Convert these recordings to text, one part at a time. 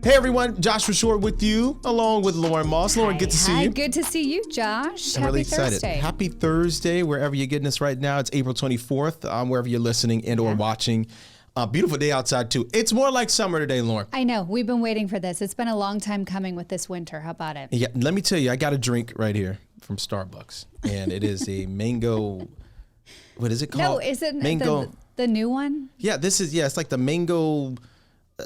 Hey everyone, Joshua Short with you, along with Lauren Moss. Lauren, good to see you. Good to see you, Josh. I'm really excited. Thursday. Happy Thursday, wherever you're getting us right now. It's April 24th, wherever you're listening and or watching. Beautiful day outside, too. It's more like summer today, Lauren. I know. We've been waiting for this. It's been a long time coming with this winter. How about it? Yeah, let me tell you, I got a drink right here from Starbucks, and it is a mango, what is it called? No, is it mango? The new one? Yeah, it's like the mango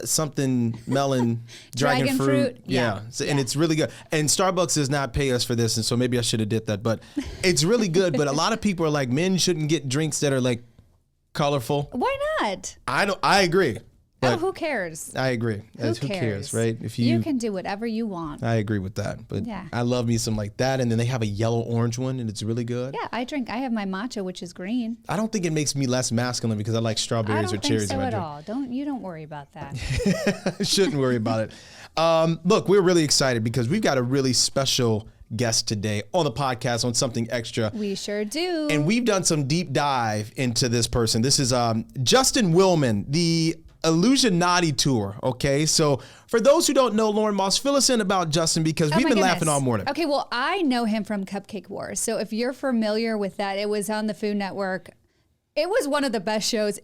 something melon dragon fruit. Yeah. And it's really good. And Starbucks does not pay us for this, and so maybe I should have did that, but it's really good. But a lot of people are like, men shouldn't get drinks that are like colorful. Why not? I agree. Oh, who cares? I agree. Who cares, right? If you can do whatever you want. I agree with that. But I love me some like that. And then they have a yellow orange one, and it's really good. Yeah, I have my matcha, which is green. I don't think it makes me less masculine because I like strawberries or cherries in my drink. I don't think so at all. You don't worry about that. Shouldn't worry about it. Look, we're really excited because we've got a really special guest today on the podcast on something extra. We sure do. And we've done some deep dive into this person. This is Justin Willman, the Illusionati Tour, okay? So for those who don't know, Lauren Moss, fill us in about Justin because we've been laughing all morning. Okay, well, I know him from Cupcake Wars. So if you're familiar with that, it was on the Food Network. It was one of the best shows.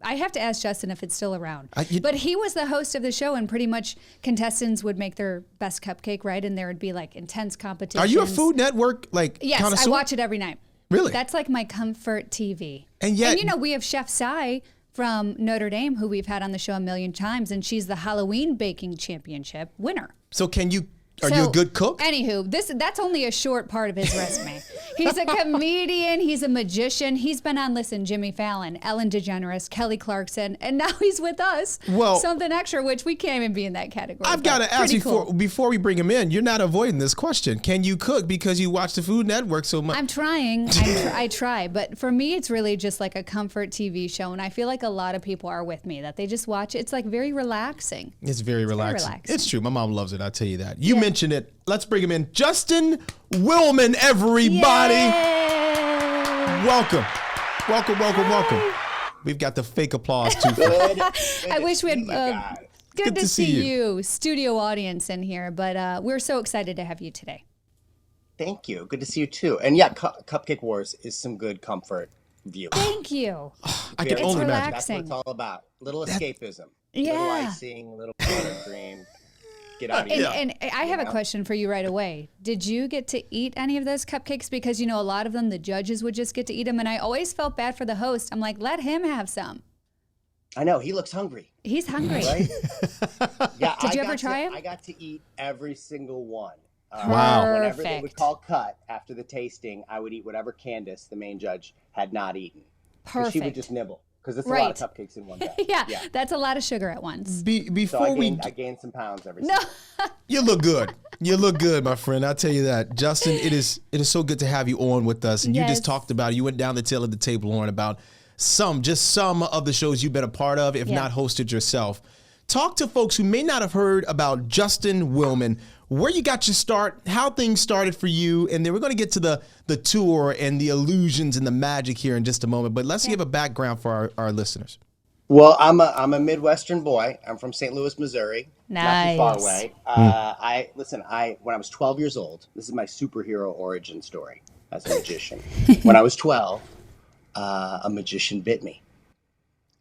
I have to ask Justin if it's still around. But he was the host of the show, and pretty much contestants would make their best cupcake, right? And there would be like intense competitions. Are you a Food Network Yes, connoisseur? I watch it every night. Really? That's like my comfort TV. And yet, we have Chef Sai from Notre Dame, who we've had on the show a million times, and she's the Halloween baking championship winner. So are you a good cook? Anywho, that's only a short part of his resume. He's a comedian. He's a magician. He's been on, Jimmy Fallon, Ellen DeGeneres, Kelly Clarkson, and now he's with us. Well, something extra, which we can't even be in that category. I've got to ask you, before we bring him in, you're not avoiding this question. Can you cook because you watch the Food Network so much? I'm trying. I try. But for me, it's really just like a comfort TV show. And I feel like a lot of people are with me, that they just watch it. It's like very relaxing. It's very relaxing. It's true. My mom loves it. I'll tell you that. You mentioned it. Let's bring him in. Justin Willman, everybody. Yay! Welcome. We've got the fake applause, too. I wish we had... Good to see you. Studio audience in here, but we're so excited to have you today. Thank you. Good to see you, too. And yeah, Cupcake Wars is some good comfort viewing. Thank you. I can only imagine. That's what it's all about. Little escapism. Yeah. Little icing, little buttercream. Get out of here. And I have a question for you right away. Did you get to eat any of those cupcakes? Because, a lot of them, the judges would just get to eat them. And I always felt bad for the host. I'm like, let him have some. I know. He looks hungry. He's hungry. Right? Yeah. Did you ever try him? I got to eat every single one. Wow. Whenever they would call cut after the tasting, I would eat whatever Candace, the main judge, had not eaten. Perfect. She would just nibble. Because it's a lot of cupcakes in one day. yeah, that's a lot of sugar at once. I gained some pounds every single day. You look good. You look good, my friend. I'll tell you that. Justin, it is so good to have you on with us. And you just talked about it. You went down the tail of the table, Lauren, about some of the shows you've been a part of, if not hosted yourself. Talk to folks who may not have heard about Justin Willman, where you got your start, how things started for you, and then we're going to get to the tour and the illusions and the magic here in just a moment. But let's give a background for our listeners. Well, I'm a Midwestern boy. I'm from St. Louis, Missouri. Nice. Not too far away. When I was 12 years old, this is my superhero origin story as a magician. When I was 12, a magician bit me.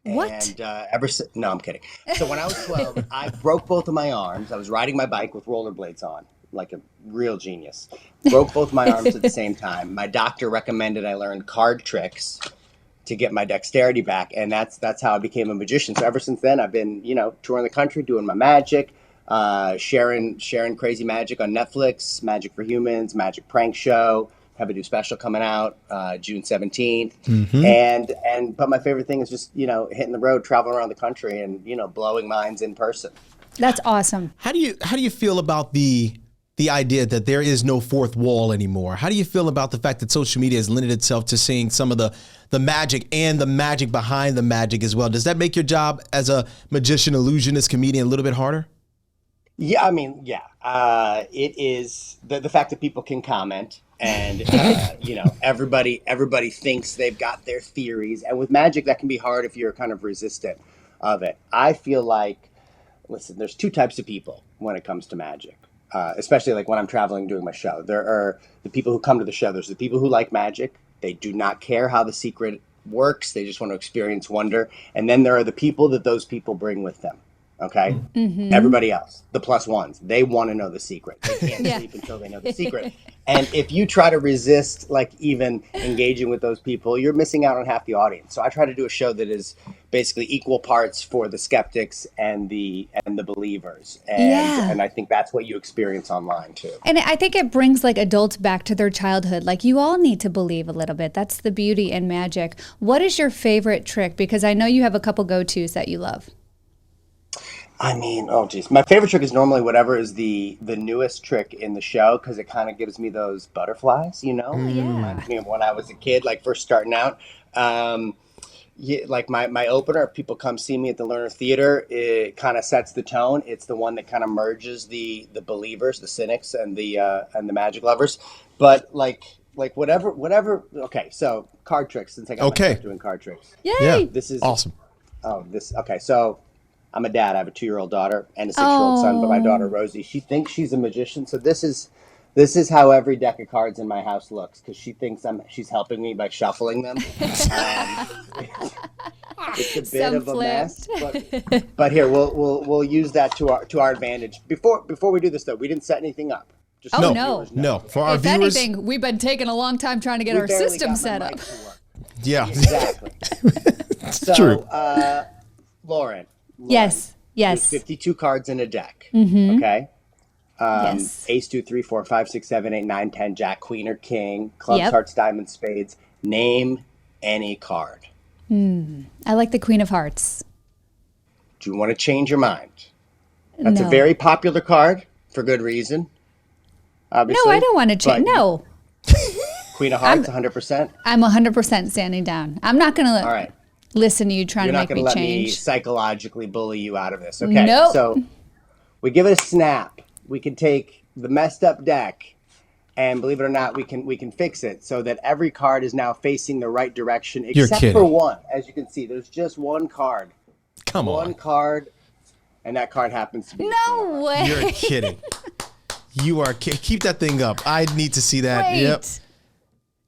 What? And no, I'm kidding. So when I was 12, I broke both of my arms. I was riding my bike with rollerblades on, like a real genius. Broke both my arms at the same time. My doctor recommended I learn card tricks to get my dexterity back, and that's how I became a magician. So ever since then, I've been, touring the country, doing my magic, sharing crazy magic on Netflix, Magic for Humans, Magic Prank Show. Have a new special coming out June 17th. Mm-hmm. But my favorite thing is just, hitting the road, traveling around the country and, blowing minds in person. That's awesome. How do you feel about the idea that there is no fourth wall anymore? How do you feel about the fact that social media has lended itself to seeing some of the magic and the magic behind the magic as well? Does that make your job as a magician, illusionist, comedian a little bit harder? Yeah, it is the fact that people can comment and, everybody thinks they've got their theories. And with magic, that can be hard if you're kind of resistant of it. I feel like listen, there's two types of people when it comes to magic, especially like when I'm traveling doing my show. There are the people who come to the show. There's the people who like magic. They do not care how the secret works. They just want to experience wonder. And then there are the people that those people bring with them. Okay. Mm-hmm. Everybody else, the plus ones, they want to know the secret. They can't sleep until they know the secret. And if you try to resist, like even engaging with those people, you're missing out on half the audience. So I try to do a show that is basically equal parts for the skeptics and the believers. And I think that's what you experience online too. And I think it brings like adults back to their childhood. Like you all need to believe a little bit. That's the beauty in magic. What is your favorite trick? Because I know you have a couple go-tos that you love. I mean, oh geez. My favorite trick is normally whatever is the newest trick in the show, because it kind of gives me those butterflies, you know? Yeah. Reminds me of when I was a kid, like first starting out. Like my opener, if people come see me at the Lerner Theatre, it kind of sets the tone. It's the one that kind of merges the believers, the cynics, and the magic lovers. But like whatever. Okay, so card tricks. Since I got myself doing card tricks. Yay! Yeah, this is awesome. Okay, so I'm a dad. I have a 2-year-old daughter and a 6-year-old son. But my daughter Rosie, she thinks she's a magician. So this is how every deck of cards in my house looks, because she thinks she's helping me by shuffling them. It's a bit of a mess, but here we'll use that to our advantage. Before we do this though, we didn't set anything up. Just no. For our viewers, if anything, we've been taking a long time trying to get our system set up. Yeah, exactly. It's true. Lauren. Yes. There's 52 cards in a deck. Mm-hmm. Okay. Yes. Ace, 2, 3, 4, 5, 6, 7, 8, 9, 10, Jack, Queen, or King, clubs, hearts, diamonds, spades. Name any card. I like the Queen of Hearts. Do you want to change your mind? That's a very popular card for good reason. Obviously. No, I don't want to change. No. Queen of Hearts, 100%. I'm 100% standing down. I'm not going to. All right. Listen to you trying to make me change. You're not going to let me psychologically bully you out of this. Okay. Nope. So we give it a snap. We can take the messed up deck, and believe it or not, we can fix it so that every card is now facing the right direction, except for one. As you can see, there's just one card. Come on. One card, and that card happens to be. No way. You're kidding. You are keep that thing up. I need to see that. Wait. Yep.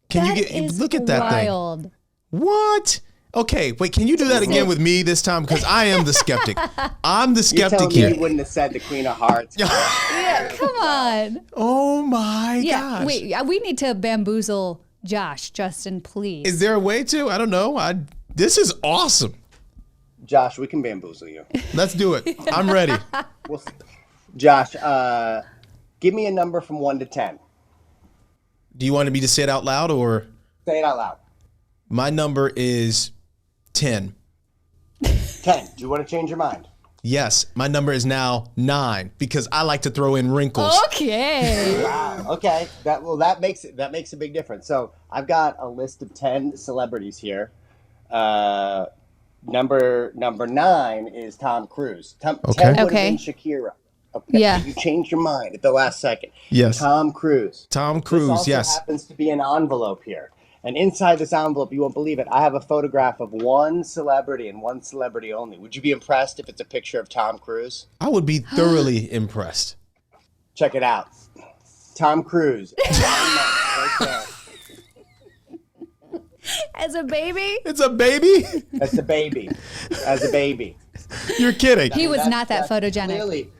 Can you look at that wild. thing? What? Okay, wait, can you do that again with me this time? Because I am the skeptic. I'm the skeptic here. You wouldn't have said the Queen of Hearts. Yeah, come on. Oh my gosh. Wait, we need to bamboozle Justin, please. Is there a way to? I don't know. This is awesome. Josh, we can bamboozle you. Let's do it. I'm ready. Josh, give me a number from 1 to 10. Do you want me to say it out loud or? Say it out loud. My number is 10. 10. Do you want to change your mind? Yes. My number is now 9 because I like to throw in wrinkles. Okay. Wow. Okay. That makes a big difference. So I've got a list of 10 celebrities here. Number 9 is Tom Cruise. 10 would have been Shakira. Okay. Yeah. So you changed your mind at the last second. Yes. Tom Cruise. This also happens to be an envelope here. And inside this envelope, you won't believe it, I have a photograph of one celebrity and one celebrity only. Would you be impressed if it's a picture of Tom Cruise? I would be thoroughly impressed. Check it out. Tom Cruise. Right there. As a baby? It's a baby? That's a baby. As a baby. You're kidding. He was not that photogenic.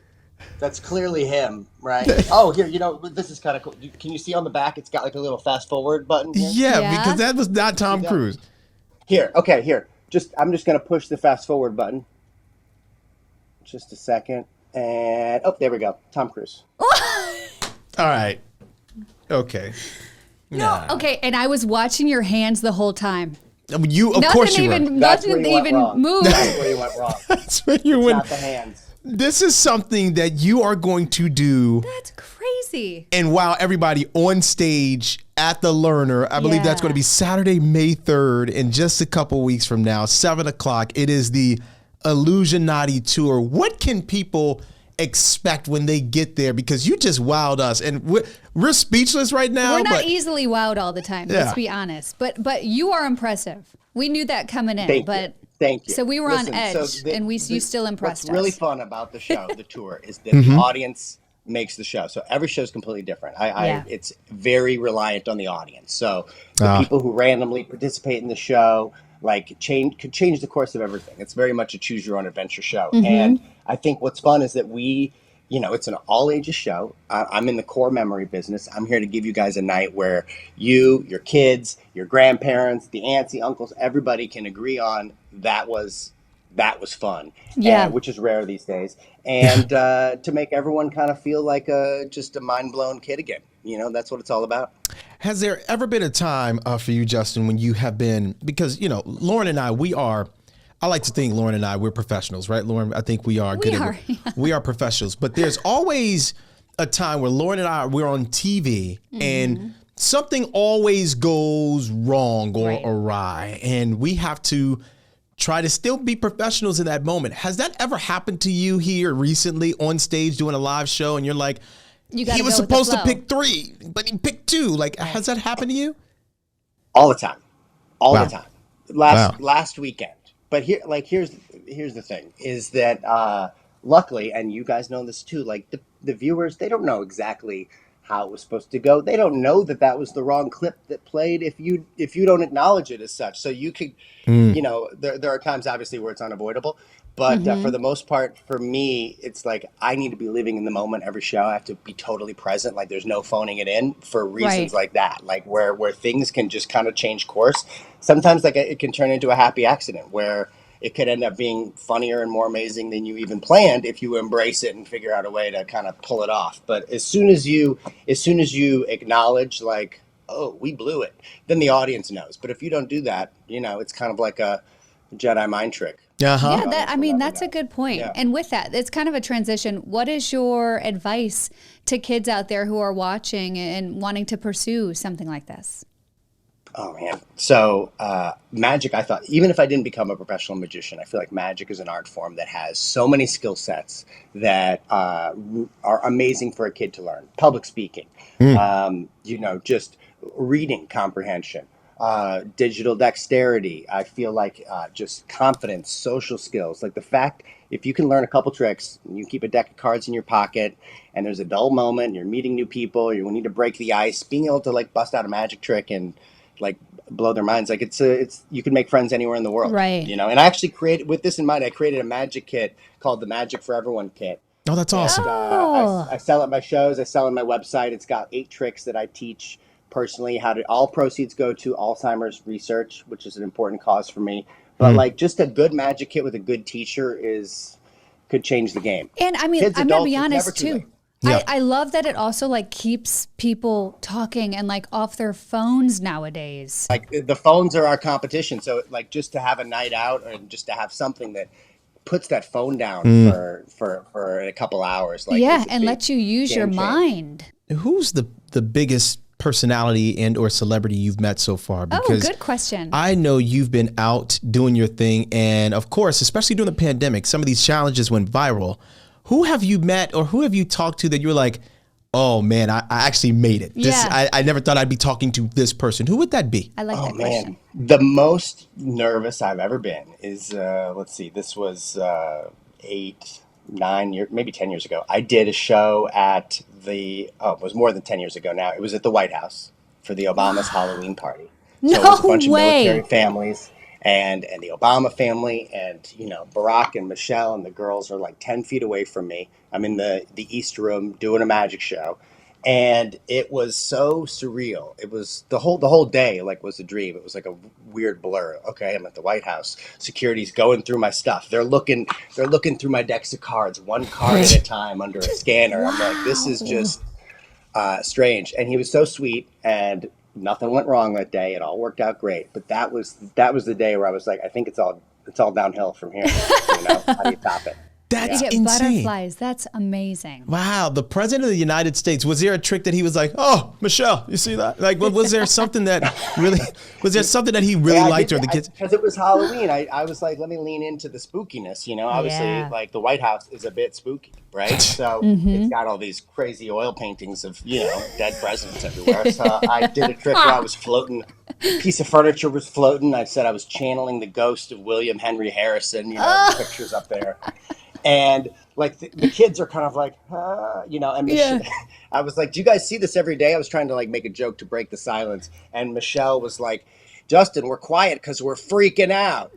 That's clearly him, right? Oh, here, this is kind of cool. Can you see on the back? It's got like a little fast forward button here. Yeah, because that was not Tom Cruise. Here. I'm just going to push the fast forward button. Just a second. And, there we go. Tom Cruise. All right. Okay. No. Okay, and I was watching your hands the whole time. I mean, of course you were. Nothing even moved. That's where you went wrong. That's where you went. Not the hands. This is something that you are going to do. That's crazy. And wow, everybody on stage at the Lerner. I believe that's going to be Saturday, May 3rd, in just a couple weeks from now, 7 o'clock. It is the Illusionati Tour. What can people expect when they get there? Because you just wowed us. And we're speechless right now. We're not easily wowed all the time, let's be honest. But you are impressive. We knew that coming in. Thank you. So we were on edge, and you still impressed us. What's really fun about the show, the tour, is that the audience makes the show. So every show is completely different. It's very reliant on the audience. So the people who randomly participate in the show could change the course of everything. It's very much a choose your own adventure show. And I think what's fun is that it's an all ages show. I'm in the core memory business. I'm here to give you guys a night where you, your kids, your grandparents, the aunts, the uncles, everybody can agree on that was fun. Which is rare these days. And to make everyone kind of feel like just a mind blown kid again. That's what it's all about. Has there ever been a time for you, Justin, when you have been, because, Lauren and I like to think Lauren and I, we're professionals, right, Lauren? I think we are. We are professionals. But there's always a time where Lauren and I, we're on TV and something always goes wrong or awry. And we have to try to still be professionals in that moment. Has that ever happened to you here recently on stage doing a live show and you're like, he was supposed to pick 3, but he picked 2? Like, has that happened to you? All the time. All the time. Last weekend. But here's the thing is that luckily, and you guys know this too, like the viewers, they don't know exactly how it was supposed to go. They don't know that was the wrong clip that played if you don't acknowledge it as such. So you could, there are times obviously where it's unavoidable, but for the most part, for me, it's like I need to be living in the moment every show. I have to be totally present. Like there's no phoning it in for reasons like that, like where things can just kind of change course. Sometimes like it can turn into a happy accident where it could end up being funnier and more amazing than you even planned if you embrace it and figure out a way to kind of pull it off. But as soon as you acknowledge like, oh, we blew it, then the audience knows. But if you don't do that, it's kind of like a Jedi mind trick. Uh-huh. Yeah, that's a good point. Yeah. And with that, it's kind of a transition. What is your advice to kids out there who are watching and wanting to pursue something like this? Oh, man. So magic, I thought, even if I didn't become a professional magician, I feel like magic is an art form that has so many skill sets that are amazing for a kid to learn. Public speaking, just reading comprehension, digital dexterity. I feel like just confidence, social skills. Like the fact, if you can learn a couple tricks, you keep a deck of cards in your pocket, and there's a dull moment, you're meeting new people, you need to break the ice, being able to like bust out a magic trick and like blow their minds. Like it's you can make friends anywhere in the world, right? And I actually created, with this in mind, I created a magic kit called the Magic for Everyone kit. Oh, that's awesome. And, I sell it at my shows. I sell it on my website. It's got 8 tricks that I teach personally. All proceeds go to Alzheimer's research, which is an important cause for me. But like just a good magic kit with a good teacher could change the game. And I mean, kids, I'm gonna be honest too. Yeah. I love that it also like keeps people talking and like off their phones nowadays. Like the phones are our competition. So like just to have a night out and just to have something that puts that phone down for a couple hours. Like and lets you use your mind. Who's the biggest personality and or celebrity you've met so far? Because good question. I know you've been out doing your thing. And of course, especially during the pandemic, some of these challenges went viral. Who have you met or who have you talked to that you're like, oh man, I actually made it. I never thought I'd be talking to this person. Who would that be? I like that question. The most nervous I've ever been is, this was 8, 9 years, maybe 10 years ago. I did a show at it was more than 10 years ago now. It was at the White House for the Obama's Halloween party. So it was a bunch of military families. And the Obama family and, Barack and Michelle and the girls are like 10 feet away from me. I'm in the East Room doing a magic show. And it was so surreal. It was the whole day was a dream. It was like a weird blur. Okay, I'm at the White House. Security's going through my stuff. They're looking through my decks of cards, one card at a time under a scanner. Wow. I'm like, this is just strange. And he was so sweet and nothing went wrong that day. It all worked out great. But that was the day where I was like, I think it's all downhill from here. How do you top it? That's you get insane. Butterflies. That's amazing. Wow. The president of the United States, was there a trick that he was like, oh, Michelle, you see that? Like, was there something that he really liked, or the kids? Because it was Halloween. I was like, let me lean into the spookiness, obviously like the White House is a bit spooky, right? So it's got all these crazy oil paintings of, dead presidents everywhere. So I did a trick where I was floating. A piece of furniture was floating. I said I was channeling the ghost of William Henry Harrison, the pictures up there. And like the kids are kind of like, and I was like, do you guys see this every day? I was trying to like make a joke to break the silence. And Michelle was like, Justin, we're quiet because we're freaking out.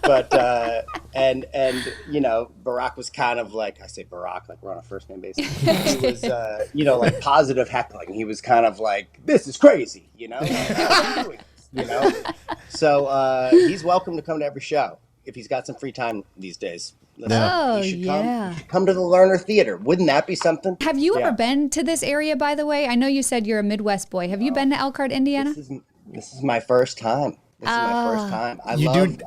But, Barack was kind of like, I say Barack, like we're on a first name basis. He was, like positive heckling. He was kind of like, this is crazy, So he's welcome to come to every show if he's got some free time these days. You should come to the Lerner Theatre. Wouldn't that be something? Have you ever been to this area, by the way? I know you said you're a Midwest boy. Have you been to Elkhart, Indiana? This is my first time. I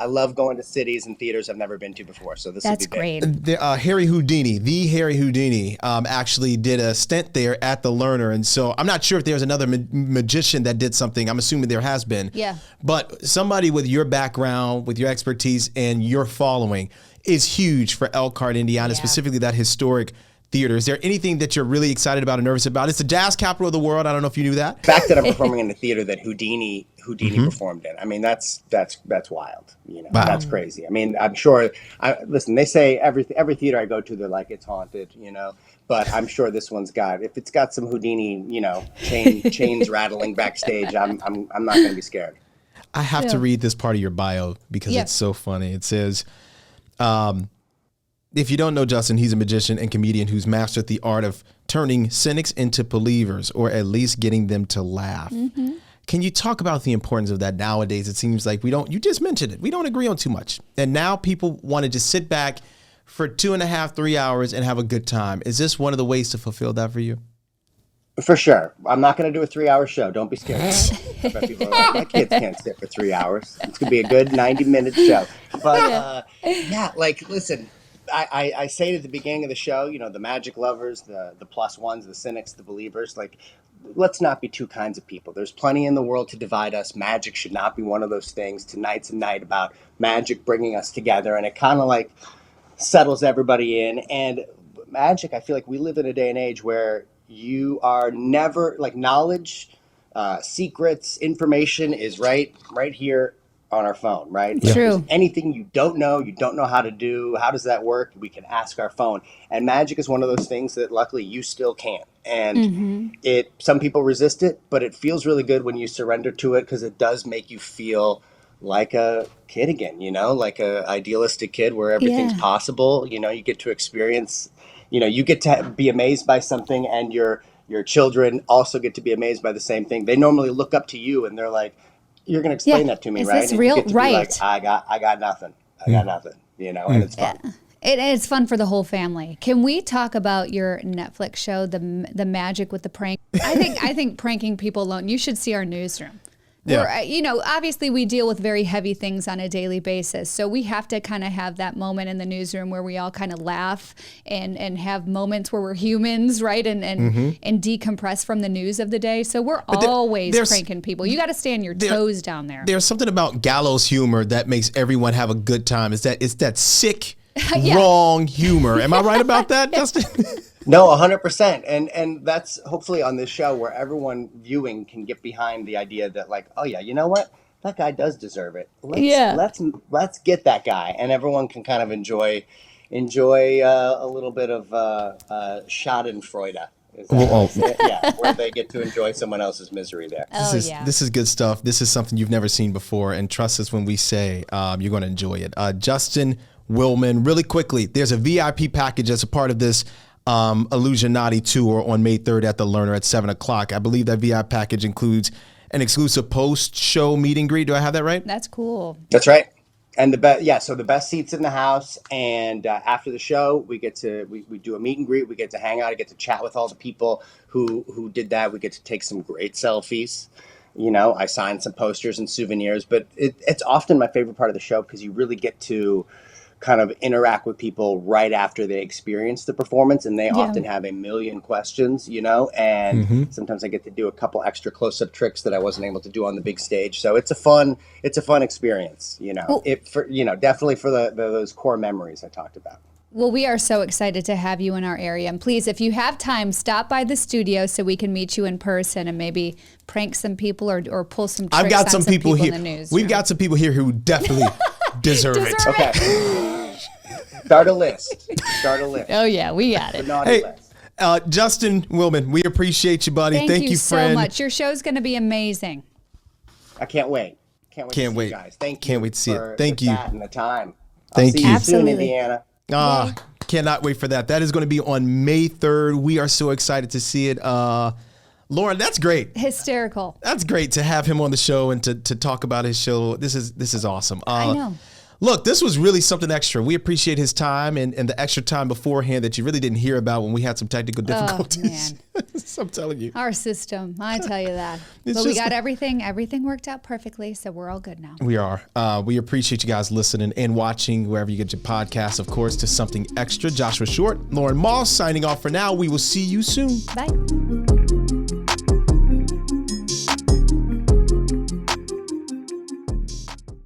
love going to cities and theaters I've never been to before. So that's great. Harry Houdini, actually did a stint there at the Lerner, and so I'm not sure if there's another magician that did something. I'm assuming there has been. Yeah. But somebody with your background, with your expertise, and your following is huge for Elkhart, Indiana, specifically that historic theater. Is there anything that you're really excited about or nervous about? It's the jazz capital of the world. I don't know if you knew that. The fact that I'm performing in the theater that Houdini performed in. I mean, that's wild. Wow. That's crazy. I mean, I'm sure. Listen, they say every theater I go to, they're like it's haunted. But I'm sure this one's if it's got some Houdini, chains rattling backstage. I'm not going to be scared. I have to read this part of your bio because it's so funny. It says, if you don't know Justin, he's a magician and comedian who's mastered the art of turning cynics into believers, or at least getting them to laugh. Mm-hmm. Can you talk about the importance of that nowadays? It seems like you just mentioned it, we don't agree on too much. And now people want to just sit back for 2.5, 3 hours and have a good time. Is this one of the ways to fulfill that for you? For sure. I'm not going to do a 3-hour show. Don't be scared. I bet people are like, my kids can't sit for 3 hours. It's going to be a good 90-minute show. But listen, I say at the beginning of the show, the magic lovers, the plus ones, the cynics, the believers, let's not be two kinds of people. There's plenty in the world to divide us. Magic should not be one of those things. Tonight's a night about magic bringing us together, and it kind of settles everybody in. And magic, I feel like we live in a day and age where you are never knowledge, secrets, information is right here on our phone, right? Yeah. True. Anything you don't know how to do, how does that work? We can ask our phone. And magic is one of those things that luckily you still can. And some people resist it, but it feels really good when you surrender to it because it does make you feel like a kid again, like a idealistic kid where everything's possible. You get to experience, you get to be amazed by something, and your children also get to be amazed by the same thing. They normally look up to you and they're like, you're going to explain that to me, right? Is this real? Right. I got nothing. And it's fun. It's fun for the whole family. Can we talk about your Netflix show, the magic with the prank? I think pranking people alone. You should see our newsroom. Yeah. Obviously we deal with very heavy things on a daily basis. So we have to kind of have that moment in the newsroom where we all kind of laugh and have moments where we're humans, right? And decompress from the news of the day. So we're always pranking people. You got to stay on your toes down there. There's something about gallows humor that makes everyone have a good time. It's that sick, wrong humor. Am I right about that, Justin? No, 100%. And that's hopefully on this show where everyone viewing can get behind the idea that oh yeah, you know what? That guy does deserve it. Let's get that guy. And everyone can kind of enjoy a little bit of Schadenfreude. Where they get to enjoy someone else's misery there. This is good stuff. This is something you've never seen before. And trust us when we say you're going to enjoy it. Justin Willman, really quickly, there's a VIP package as a part of this Illusionati tour on May 3rd at the Lerner at 7 o'clock. I believe that VIP package includes an exclusive post-show meet and greet. Do I have that right? That's cool. That's right. And so the best seats in the house. And after the show, we get to we do a meet and greet. We get to hang out. I get to chat with all the people who did that. We get to take some great selfies. I signed some posters and souvenirs. But it's often my favorite part of the show because you really get to kind of interact with people right after they experience the performance, and they often have a million questions, and sometimes I get to do a couple extra close-up tricks that I wasn't able to do on the big stage. So it's a fun experience, definitely for those core memories I talked about. Well, we are so excited to have you in our area. And please, if you have time, stop by the studio so we can meet you in person and maybe prank some people or pull some tricks. I've got some people here. In the news. We've got some people here who definitely deserve it. Okay. Start a list. Oh, yeah, we got it. Hey, Justin Willman, we appreciate you, buddy. Thank you, friend. so much. Your show's going to be amazing. I can't wait. Can't wait to see you guys. Thank you. Can't wait to see it. Thank you. you. And the time. Thank you. See you Absolutely. soon, Indiana. Cannot wait for that. That is going to be on May 3rd. We are so excited to see it. Lauren, that's great. Hysterical. That's great to have him on the show and to talk about his show. This is awesome. I know. Look, this was really something extra. We appreciate his time and the extra time beforehand that you really didn't hear about when we had some technical difficulties. Oh, man. I'm telling you. Our system, I tell you that. But we got everything worked out perfectly, so we're all good now. We are. We appreciate you guys listening and watching wherever you get your podcasts, of course, to Something Extra. Joshua Short, Lauren Moss signing off for now. We will see you soon. Bye.